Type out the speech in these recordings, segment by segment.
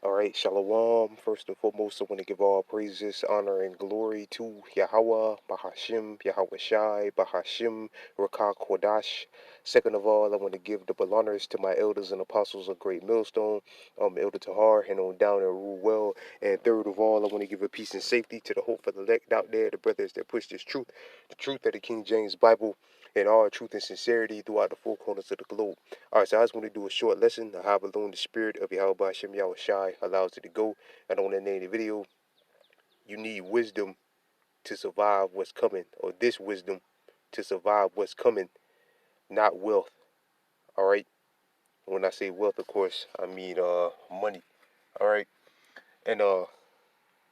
All right, Shalom. First and foremost, I want to give all praises, honor, and glory to Yahweh, Bahashim, Yahweh Shai, Bahashim, Rakah Kodash. Second of all, I want to give double honors to my elders and apostles of Great Millstone, Elder Tahar, and on down and rule well. And third of all, I want to give a peace and safety to the hope for the elect out there, the brothers that push this truth, the truth of the King James Bible, and all truth and sincerity throughout the four corners of the globe. All right, so I just want to do a short lesson on how alone the spirit of Yahweh Hashem Yahweh Shai allows it to go. I don't want to name the video. You need wisdom to survive what's coming, or this wisdom to survive what's coming, not wealth. All right. When I say wealth, of course, I mean money. All right. And well,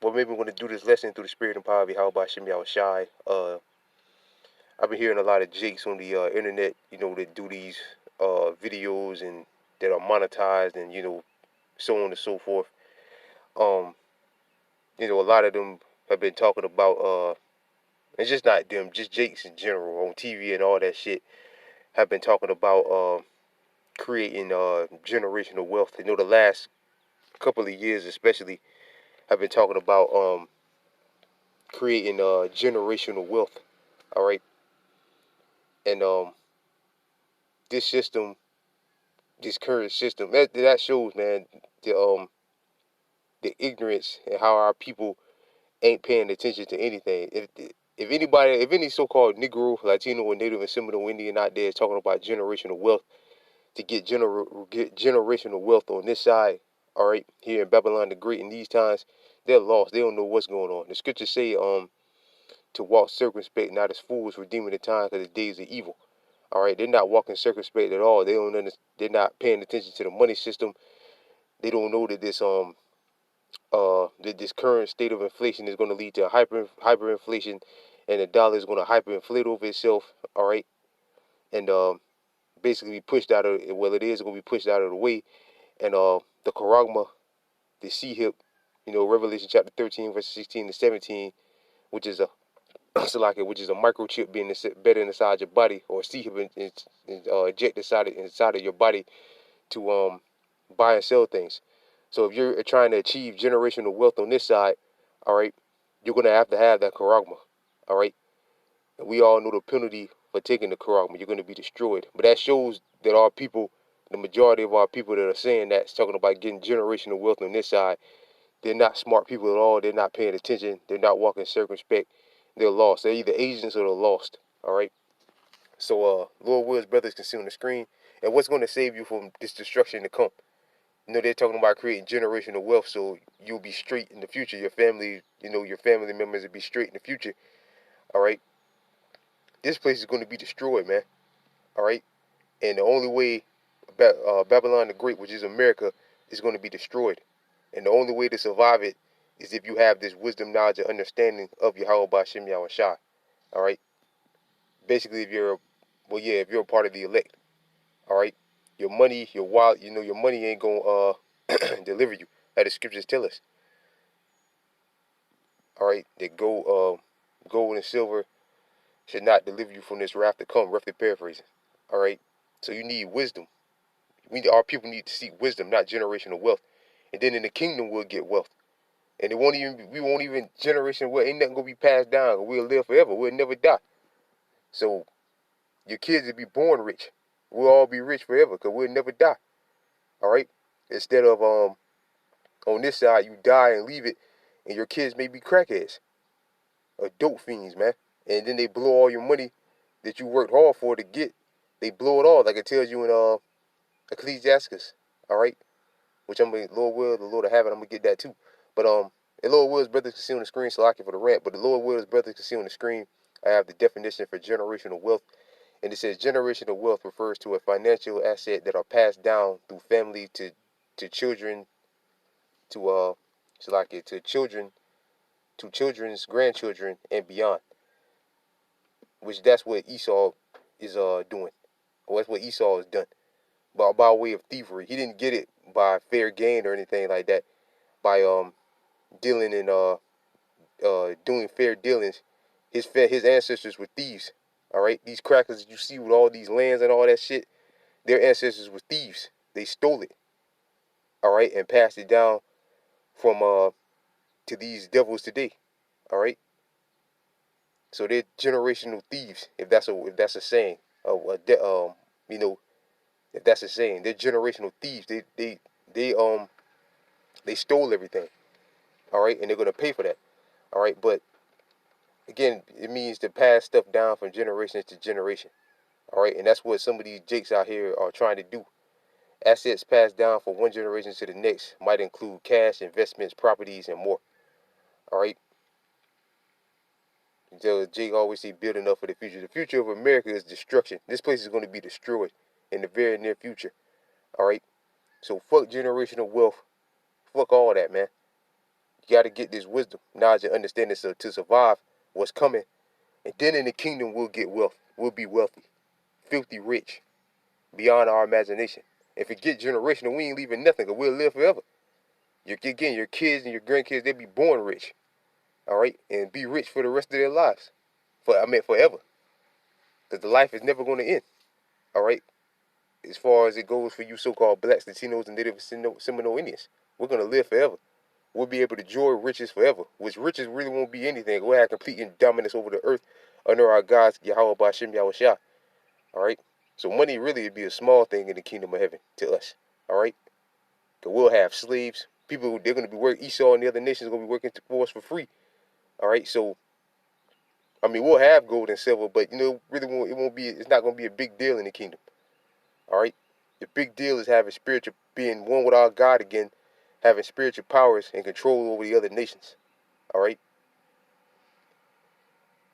maybe we're going to do this lesson through the spirit and power of Yahweh Hashem Yahweh Shai. I've been hearing a lot of jakes on the internet, that do these videos and that are monetized and so on and so forth. Um, a lot of them have been talking about it's just not them, just jakes in general on TV and all that shit have been talking about creating generational wealth. The last couple of years especially have been talking about creating generational wealth. All right, and this system, this current system, that shows, man, the ignorance and how our people ain't paying attention to anything. If anybody, if any so-called Negro, Latino, or Native and Seminole Indian out there is talking about generational wealth to get generational wealth on this side, all right, here in Babylon the Great in these times, they're lost. They don't know what's going on. The scriptures say to walk circumspect, not as fools, redeeming the time because the days are evil. All right, they're not walking circumspect at all. They don't understand. They're not paying attention to the money system. They don't know that this current state of inflation is going to lead to hyperinflation, and the dollar is going to hyperinflate over itself. All right, and basically be pushed out of, well, it is going to be pushed out of the way, and the charagma, the C hip, Revelation chapter 13 verses 16 to 17, which is a which is a microchip being embedded inside your body, or C hip injected inside of your body to buy and sell things. So if you're trying to achieve generational wealth on this side, all right, you're gonna have to have that charagma, all right. And we all know the penalty for taking the charagma. You're gonna be destroyed. But that shows that our people, the majority of our people that are saying that, talking about getting generational wealth on this side, they're not smart people at all. They're not paying attention. They're not walking circumspect. They're lost. They're either agents or they're lost. All right. So Lord Will's brothers can see on the screen. And what's going to save you from this destruction to come? They're talking about creating generational wealth, so you'll be straight in the future. Your family, your family members will be straight in the future. All right. This place is going to be destroyed, man. All right. And the only way Babylon the Great, which is America, is going to be destroyed. And the only way to survive it is if you have this wisdom, knowledge, and understanding of Yahweh Bashem Yahweh Shai. All right. Basically, if you're a part of the elect. All right. Your money, your wallet, your money ain't going to deliver you. Like the scriptures tell us. All right, that gold and silver should not deliver you from this wrath to come. Roughly paraphrasing. All right, so you need wisdom. Our people need to seek wisdom, not generational wealth. And then in the kingdom we'll get wealth. And we won't even generational wealth. Ain't nothing gonna be passed down. We'll live forever. We'll never die. So your kids will be born rich. We'll all be rich forever because we'll never die. All right. Instead of on this side you die and leave it, and your kids may be crackheads or dope fiends, man. And then they blow all your money that you worked hard for to get. They blow it all, like it tells you in Ecclesiastes. All right, which I'm gonna, Lord will, the Lord of Heaven, I'm gonna get that too. But the Lord will's brothers can see on the screen, so I can for the rant. But the Lord will's brothers can see on the screen. I have the definition for generational wealth, and it says generational wealth refers to a financial asset that are passed down through family to children to to children to children's grandchildren and beyond. Which that's what Esau is doing. Or that's what Esau has done. By way of thievery. He didn't get it by fair gain or anything like that. By dealing and doing fair dealings. His ancestors were thieves. All right, these crackers that you see with all these lands and all that shit, their ancestors were thieves. They stole it. All right, and passed it down. from to these devils today. All right. So they're generational thieves, if that's a saying. You know, if that's a saying, they're generational thieves. They they stole everything. All right, and they're gonna pay for that. All right, but again, it means to pass stuff down from generation to generation. All right, and that's what some of these jakes out here are trying to do. Assets passed down from one generation to the next might include cash, investments, properties, and more. All right. So Jake always say building up for the future. The future of America is destruction. This place is going to be destroyed in the very near future. All right. So fuck generational wealth. Fuck all that, man. You got to get this wisdom, knowledge, and understanding to survive what's coming. And then in the kingdom, we'll get wealth. We'll be wealthy, filthy rich, beyond our imagination. If it get generational, we ain't leaving nothing, because we'll live forever. Again, your kids and your grandkids, they'll be born rich. All right. And be rich for the rest of their lives. Forever. Because the life is never going to end. All right. As far as it goes for you so-called blacks, Latinos, and Native Seminole Indians, we're going to live forever. We'll be able to enjoy riches forever, which riches really won't be anything. We'll have complete dominance over the earth under our gods, Yahweh Ba'Shem Yahushua. All right? So money really would be a small thing in the kingdom of heaven to us. All right? Because we'll have slaves. People, they're going to be working. Esau and the other nations are going to be working for us for free. All right? So, I mean, we'll have gold and silver, but, it's not going to be a big deal in the kingdom. All right? The big deal is having spiritual, being one with our God again, having spiritual powers and control over the other nations. All right?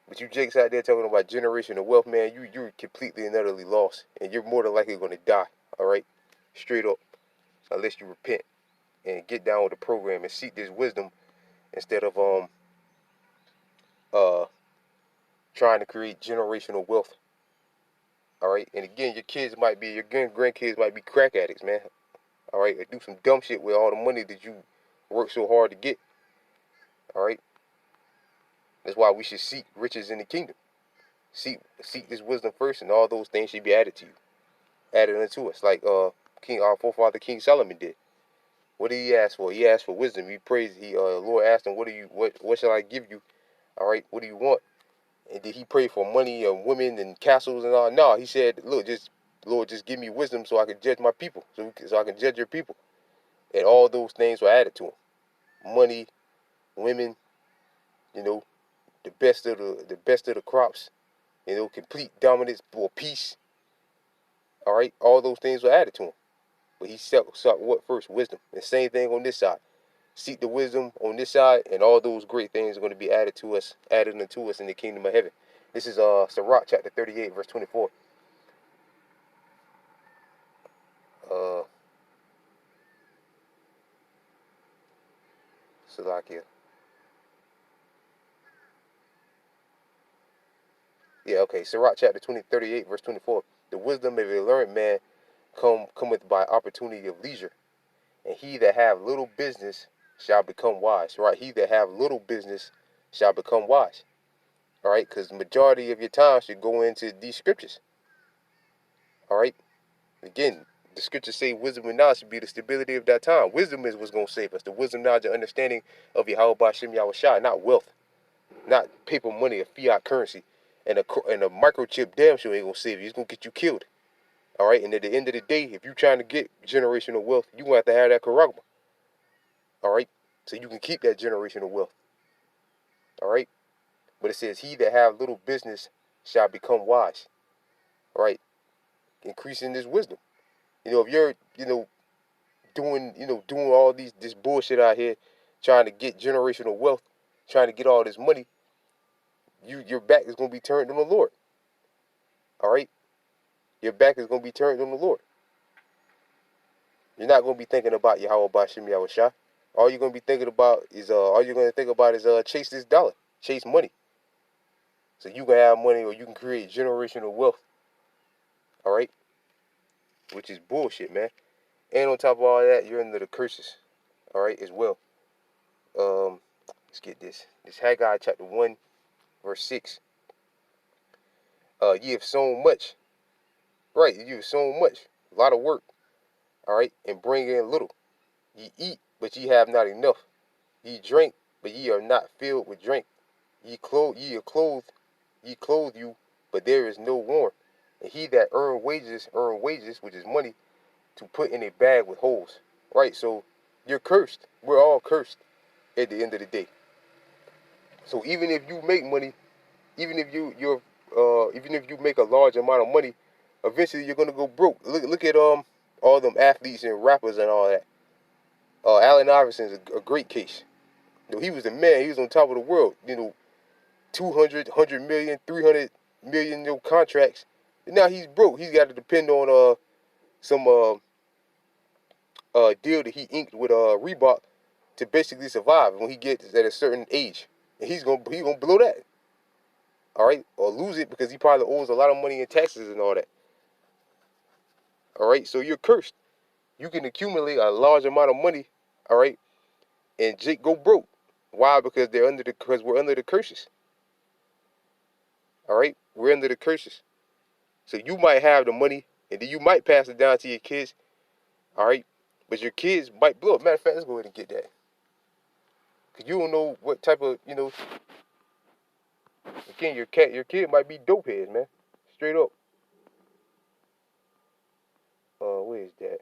But you jakes out there talking about generational wealth, man, you're completely and utterly lost. And you're more than likely going to die. All right? Straight up. Unless you repent and get down with the program and seek this wisdom instead of trying to create generational wealth. All right? And again, your grandkids might be crack addicts, man. All right? Or do some dumb shit with all the money that you work so hard to get. All right? That's why we should seek riches in the kingdom. Seek this wisdom first, and all those things should be added to you, added unto us, like our forefather King Solomon did. What did he ask for? He asked for wisdom. He prayed. Lord asked him, what shall I give you? All right, what do you want? And did he pray for money and women and castles and all? No, he said, look, Lord, just give me wisdom so I can judge my people, so I can judge your people. And all those things were added to him: money, women, you know, the best of the crops, complete dominance or peace. All right, all those things were added to him. But he sought what first? Wisdom. The same thing on this side. Seek the wisdom on this side, and all those great things are going to be added unto us in the kingdom of heaven. This is Sirach chapter 38, verse 24. Uh, Salakia. Yeah, okay. Sirach chapter 38, verse 24. The wisdom of a learned man cometh by opportunity of leisure, and he that have little business shall become wise. Right? He that have little business shall become wise. All right, because the majority of your time should go into these scriptures. All right, again, the scriptures say wisdom and knowledge should be the stability of that time. Wisdom is what's going to save us. The wisdom, knowledge, and understanding of Yahweh Ba'Shem Yahushua, not wealth, not paper money or fiat currency. And a microchip damn sure ain't going to save you. It's going to get you killed. All right, and at the end of the day, if you're trying to get generational wealth, you're going to have to have that charagma. All right, so you can keep that generational wealth. All right, but it says, he that have little business shall become wise. All right, increasing this wisdom. If you're, doing all this bullshit out here, trying to get generational wealth, trying to get all this money, your back is going to be turned on the Lord. All right, your back is going to be turned on the Lord. You're not going to be thinking about Yahweh Ba'Shem Yahushua. All you're going to be thinking about is chase this dollar, chase money, so you can have money or you can create generational wealth. All right, which is bullshit, man. And on top of all that, you're under the curses. All right, as well. Let's get this. This Haggai chapter 1, verse 6. Ye have sown much. Right, you have sown much. A lot of work. All right, and bring in little. Ye eat, but ye have not enough. Ye drink, but ye are not filled with drink. Ye are clothed, ye clothe you, but there is no warmth. And he that earn wages, which is money, to put in a bag with holes. Right? So you're cursed. We're all cursed at the end of the day. So even if you make money, even if even if you make a large amount of money, eventually you're gonna go broke. Look at all them athletes and rappers and all that. Allen Iverson's a great case. You know, he was the man. He was on top of the world. You know, 200, 100 million, 300 million, contracts. And now he's broke. He's got to depend on some deal that he inked with Reebok to basically survive when he gets at a certain age. And he's gonna blow that. All right, or lose it because he probably owes a lot of money in taxes and all that. All right, so you're cursed. You can accumulate a large amount of money. All right, and Jake go broke. Why? Because we're under the curses. All right, we're under the curses. So you might have the money, and then you might pass it down to your kids. All right, but your kids might blow up. Matter of fact, let's go ahead and get that. Cause you don't know what type of Again, your kid might be dope heads, man. Straight up. Where is that?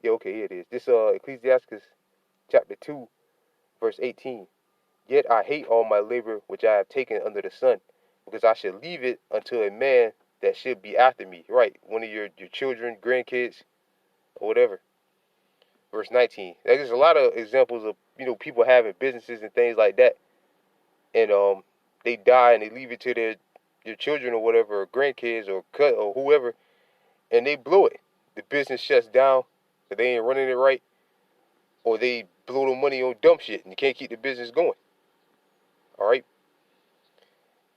Yeah, okay, here it is. This Ecclesiastes chapter 2, verse 18. Yet I hate all my labor which I have taken under the sun, because I should leave it unto a man that should be after me. Right, one of your children, grandkids, or whatever. Verse 19. There's a lot of examples of people having businesses and things like that, and they die and they leave it to their children or whatever, or grandkids or whoever, and they blow it. The business shuts down, because they ain't running it right, or they blow the money on dumb shit and you can't keep the business going. All right.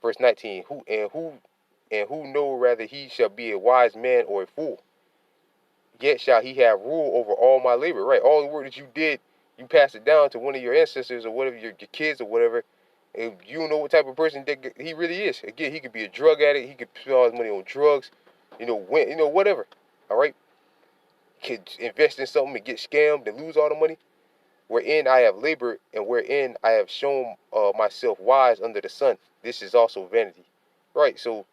Verse 19. Who know rather he shall be a wise man or a fool? Yet shall he have rule over all my labor. Right. All the work that you did, you pass it down to one of your ancestors or whatever, your kids or whatever. And you don't know what type of person that he really is. Again, he could be a drug addict. He could spend all his money on drugs. Whatever. All right. He could invest in something and get scammed and lose all the money. Wherein I have labored, and wherein I have shown myself wise under the sun. This is also vanity. Right, so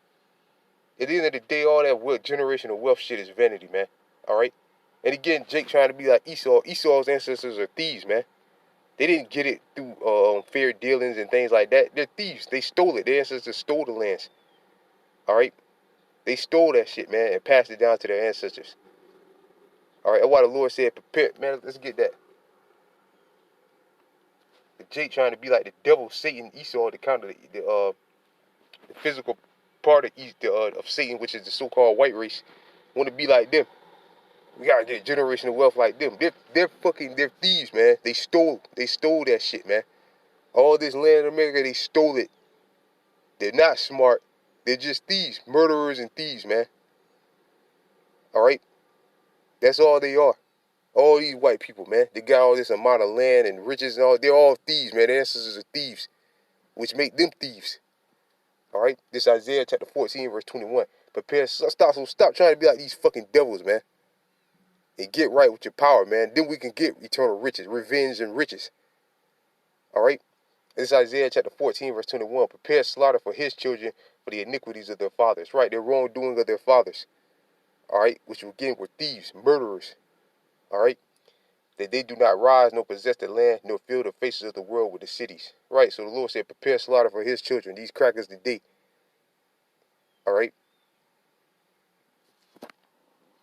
at the end of the day, all that generational wealth shit is vanity, man. All right? And again, Jake trying to be like Esau. Esau's ancestors are thieves, man. They didn't get it through fair dealings and things like that. They're thieves. They stole it. Their ancestors stole the lands. All right? They stole that shit, man, and passed it down to their ancestors. All right, that's why the Lord said, prepare. Man, let's get that. Jake trying to be like the devil, Satan, Esau, to counter the physical part of Satan, which is the so-called white race, want to be like them. We gotta get generational wealth like them. They're thieves, man. They stole that shit, man. All this land in America, they stole it. They're not smart. They're just thieves, murderers and thieves, man. All right, that's all they are. All these white people, man, they got all this amount of land and riches and all. They're all thieves, man. Their ancestors are thieves, which make them thieves. All right, this Isaiah chapter 14, verse 21. Stop trying to be like these fucking devils, man. And get right with your power, man. Then we can get eternal riches, revenge and riches. All right? This is Isaiah chapter 14, verse 21. Prepare slaughter for his children for the iniquities of their fathers. Right? Their wrongdoing of their fathers. All right? Which again were thieves, murderers. All right? That they do not rise nor possess the land nor fill the faces of the world with the cities. Right? So the Lord said, prepare slaughter for his children, these crackers today. All right?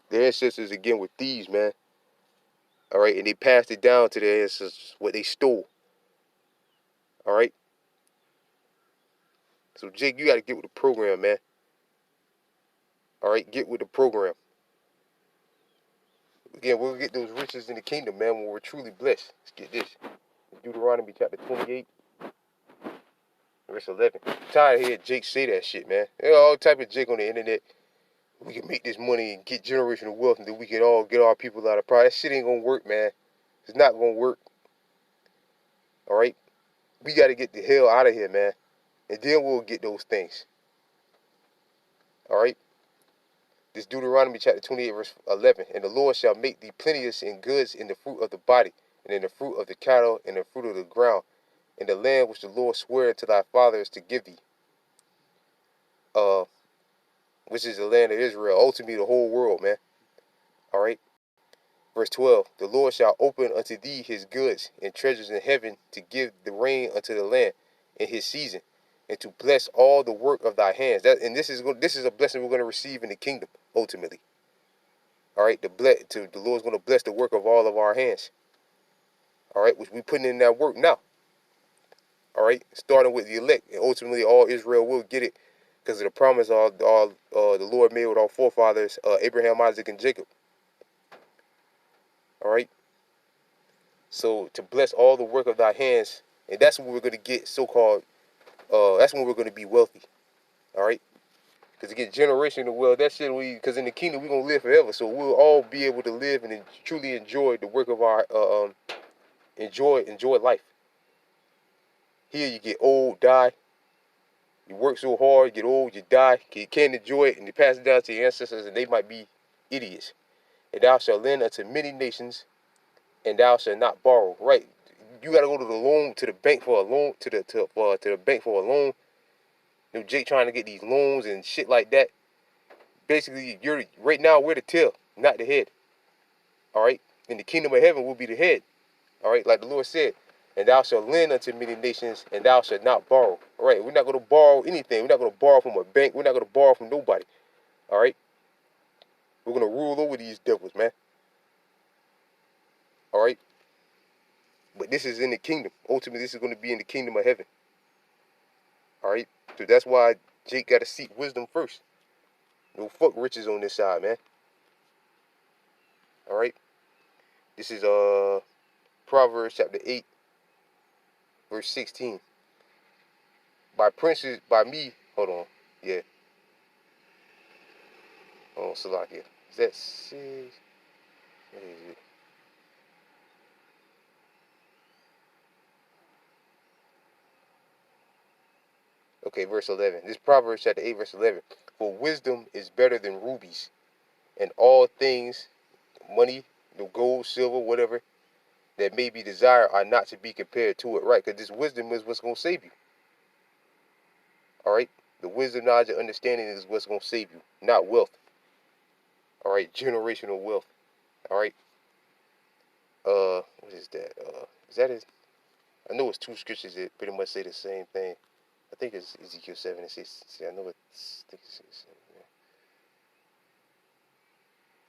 Their ancestors again were thieves, man. All right? And they passed it down to their ancestors what they stole. All right? So Jake, you got to get with the program, man. All right? Get with the program. Again, we'll get those riches in the kingdom, man, when we're truly blessed. Let's get this. Deuteronomy chapter 28, verse 11. I'm tired of hearing Jake say that shit, man. There's all type of Jake on the internet. We can make this money and get generational wealth, and then we can all get our people out of poverty. That shit ain't gonna work, man. It's not gonna work. All right? We got to get the hell out of here, man. And then we'll get those things. All right? This Deuteronomy chapter 28, verse 11. And the Lord shall make thee plenteous in goods in the fruit of the body, and in the fruit of the cattle, and the fruit of the ground, in the land which the Lord sware to thy fathers to give thee, which is the land of Israel, ultimately the whole world, man. All right. Verse 12, the Lord shall open unto thee his goods and treasures in heaven, to give the rain unto the land in his season, and to bless all the work of thy hands. This is a blessing we're going to receive in the kingdom ultimately. All right, the Lord's going to bless the work of all of our hands. All right, which we putting in that work now. All right, starting with the elect, and ultimately all Israel will get it because of the promise the Lord made with our forefathers, Abraham, Isaac, and Jacob. All right, so to bless all the work of thy hands, and that's when we're going to get so-called. That's when we're going to be wealthy. All right. Because to get generational wealth, that shit, because in the kingdom, we're going to live forever. So we'll all be able to live and truly enjoy the work of our, enjoy life. Here you get old, die. You work so hard, you get old, you die. You can't enjoy it, and you pass it down to your ancestors, and they might be idiots. And thou shalt lend unto many nations, and thou shalt not borrow. Right? You got to go to the bank for a loan, to the bank for a loan. You know, Jake trying to get these loans and shit like that. Basically, right now we're the tail, not the head. All right? In the kingdom of heaven, we'll be the head. All right? Like the Lord said, and thou shalt lend unto many nations, and thou shalt not borrow. All right? We're not going to borrow anything. We're not going to borrow from a bank. We're not going to borrow from nobody. All right? We're going to rule over these devils, man. All right? But this is in the kingdom. Ultimately, this is going to be in the kingdom of heaven. All right? So that's why Jake got to seek wisdom first. No fuck riches on this side, man. All right? This is Proverbs chapter 8, verse 16. By me, hold on. Yeah. Hold on, Salakia. Is that 6? What is it? Okay, verse 11. This Proverbs chapter 8, verse 11. For wisdom is better than rubies, and all things, money, gold, silver, whatever, that may be desired are not to be compared to it, right? Because this wisdom is what's going to save you. All right? The wisdom, knowledge, and understanding is what's going to save you, not wealth. All right? Generational wealth. All right? What is that? Is that it? I know it's two scriptures that pretty much say the same thing. I think it's Ezekiel 7 and 6. See, I know it's, I think it's 6.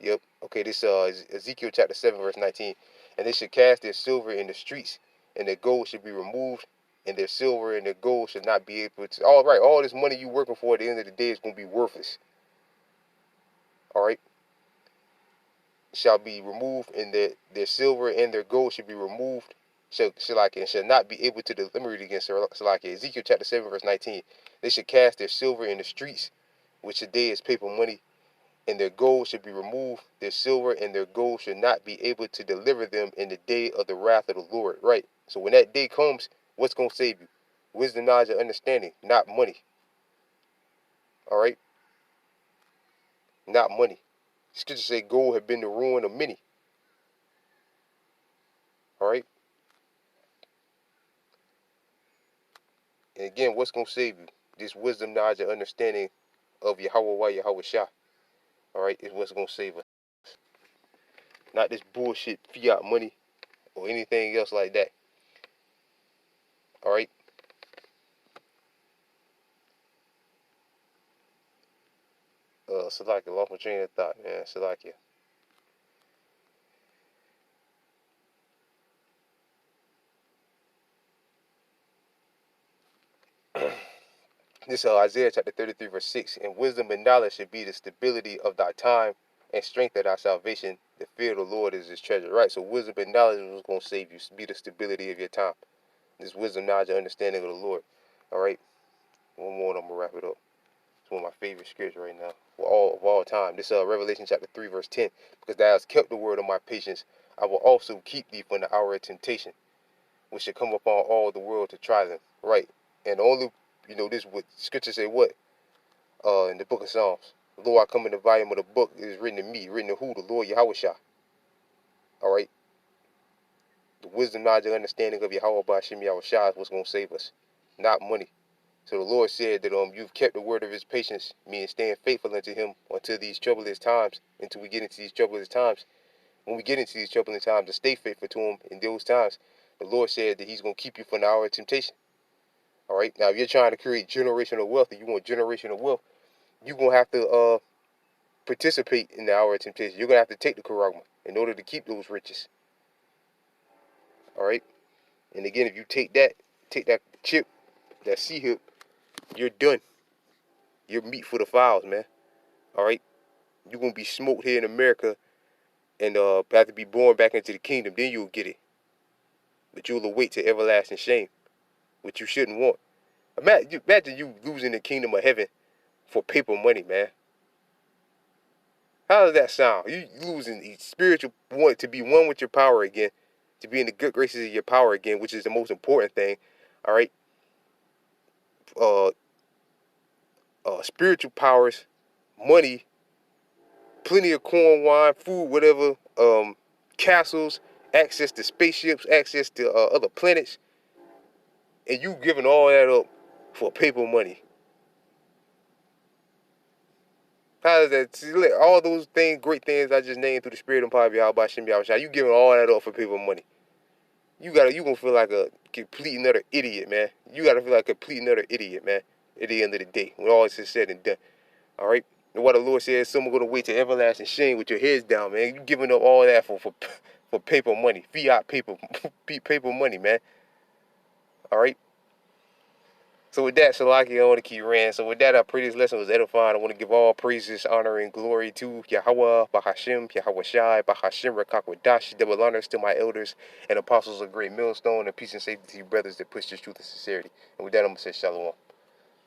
Yep. Okay, this Ezekiel chapter 7, verse 19. And they should cast their silver in the streets, and their gold should be removed, and their silver and their gold should not be able to. All right, all this money you working for at the end of the day is going to be worthless. All right. Shall be removed, and their silver and their gold should be removed. Shall not be able to. Let me read it again, Salakia. Ezekiel chapter 7, verse 19. They should cast their silver in the streets, which today is paper money, and their gold should be removed. Their silver and their gold should not be able to deliver them in the day of the wrath of the Lord. Right? So when that day comes, what's going to save you? Wisdom, knowledge, and understanding, not money. All right? Not money. Scripture say gold have been the ruin of many. All right? And again, what's going to save you? This wisdom, knowledge, and understanding of Yahweh Yahweh Shah. All right? Is what's going to save us. Not this bullshit fiat money or anything else like that. All right? Salakia, lost my train of thought, man. Salakia. This is Isaiah chapter 33, verse 6. And wisdom and knowledge should be the stability of thy time and strength of thy salvation. The fear of the Lord is his treasure. Right? So wisdom and knowledge is what's going to save you. Be the stability of your time. This wisdom, knowledge, and understanding of the Lord. All right? One more and I'm going to wrap it up. It's one of my favorite scriptures right now. Of all time. This is Revelation chapter 3, verse 10. Because thou hast kept the word of my patience, I will also keep thee from the hour of temptation, which should come upon all the world to try them. Right? And only, this what scripture say what? In the book of Psalms. Lo, I come in the volume of the book. It is written to me. Written to who? The Lord Yahweh Shah. All right? The wisdom, knowledge, and understanding of Yahweh Ba'Shem Yahweh Shai is what's going to save us, not money. So the Lord said that you've kept the word of his patience, meaning staying faithful unto him until these troublous times, until we get into these troublous times. When we get into these troubling times, to stay faithful to him in those times, the Lord said that he's going to keep you from the hour of temptation. All right. Now, if you're trying to create generational wealth and you want generational wealth, you're going to have to participate in the hour of temptation. You're going to have to take the charagma in order to keep those riches. All right. And again, if you take that chip, that sea hip, you're done. You're meat for the fowls, man. All right. You're going to be smoked here in America and have to be born back into the kingdom. Then you'll get it. But you'll await to everlasting shame, which you shouldn't want. Imagine you losing the kingdom of heaven for paper money, man. How does that sound? You losing the spiritual want to be one with your power again, to be in the good graces of your power again, which is the most important thing. All right. Uh, Spiritual powers, money, plenty of corn, wine, food, whatever. Castles, access to spaceships, access to other planets, and you giving all that up for paper money. How does that? See, all those things, great things I just named through the spirit and power of Yahweh Shem Yahweh, you giving all that up for paper money? You gonna feel like a complete another idiot, man. You gotta feel like a complete another idiot, man. At the end of the day, when all is said and done, all right. And what the Lord says, some are gonna wait to everlasting shame with your heads down, man. You giving up all that for paper money, fiat paper, paper money, man. All right. So with that, Salaki, I want to keep ran. So with that, I pray this lesson was edifying. I want to give all praises, honor, and glory to Yahweh, Bahashem, Yahweh Shai, Bahashem, Rakakwadash, double honors to my elders and apostles of great millstone, and peace and safety to you brothers that push this truth and sincerity. And with that, I'm going to say shalom.